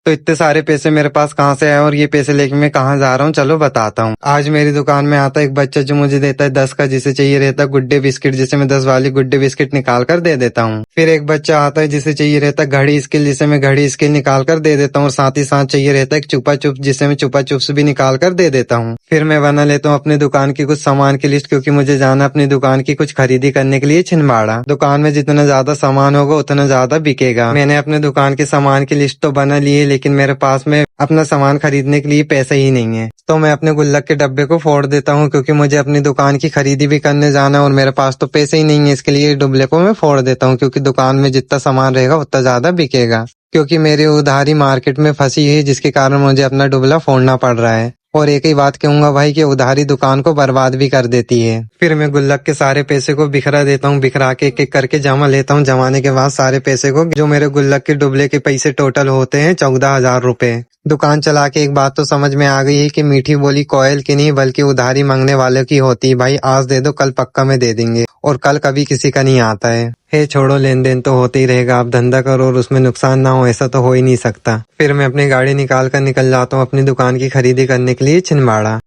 तो इतने सारे पैसे मेरे पास कहाँ से आए और ये पैसे लेके मैं कहाँ जा रहा हूँ, चलो बताता हूँ। आज मेरी दुकान में आता है एक बच्चा जो मुझे देता है 10 का, जिसे चाहिए रहता है गुड्डे बिस्किट, जिसे मैं 10 वाली गुड्डे बिस्किट निकाल कर दे देता हूँ। फिर एक बच्चा आता है जिसे चाहिए रहता है घड़ी स्किल, जिसे मैं घड़ी स्किल निकाल कर दे देता हूँ, और साथ ही साथ चाहिए रहता है एक चुपा चुप, जिसे मैं चुपा चुप्स भी निकाल कर दे देता हूँ। फिर मैं बना लेता हूँ अपनी दुकान की कुछ सामान की लिस्ट, क्योंकि मुझे जाना अपनी दुकान की कुछ खरीदी करने के लिए छिंदवाड़ा। दुकान में जितना ज्यादा सामान होगा उतना ज्यादा बिकेगा। मैंने अपने दुकान के सामान की लिस्ट तो बना ली है, लेकिन मेरे पास में अपना सामान खरीदने के लिए पैसा ही नहीं है। तो मैं अपने गुल्लक के डब्बे को फोड़ देता हूँ, क्योंकि मुझे अपनी दुकान की खरीदी भी करने जाना है और मेरे पास तो पैसे ही नहीं है। इसके लिए डुबले को मैं फोड़ देता हूँ, क्योंकि दुकान में जितना सामान रहेगा उतना ज्यादा बिकेगा। क्योंकि मेरी उधारी मार्केट में फंसी है, जिसके कारण मुझे अपना डुबला फोड़ना पड़ रहा है। और एक ही बात कहूंगा भाई कि उधारी दुकान को बर्बाद भी कर देती है। फिर मैं गुल्लक के सारे पैसे को बिखरा देता हूँ, बिखरा के एक एक करके जमा लेता हूँ। जमाने के बाद सारे पैसे को, जो मेरे गुल्लक के डुबले के पैसे टोटल होते हैं 14,000 रुपए। दुकान चला के एक बात तो समझ में आ गई है कि मीठी बोली कोयल की नहीं बल्कि उधारी मांगने वालों की होती है। भाई आज दे दो, कल पक्का में दे देंगे, और कल कभी किसी का नहीं आता है। छोड़ो, लेन देन तो होते ही रहेगा। आप धंधा करो और उसमें नुकसान ना हो, ऐसा तो हो ही नहीं सकता। फिर मैं अपनी गाड़ी निकाल कर निकल जाता हूँ अपनी दुकान की खरीदी करने के लिए छिंदवाड़ा।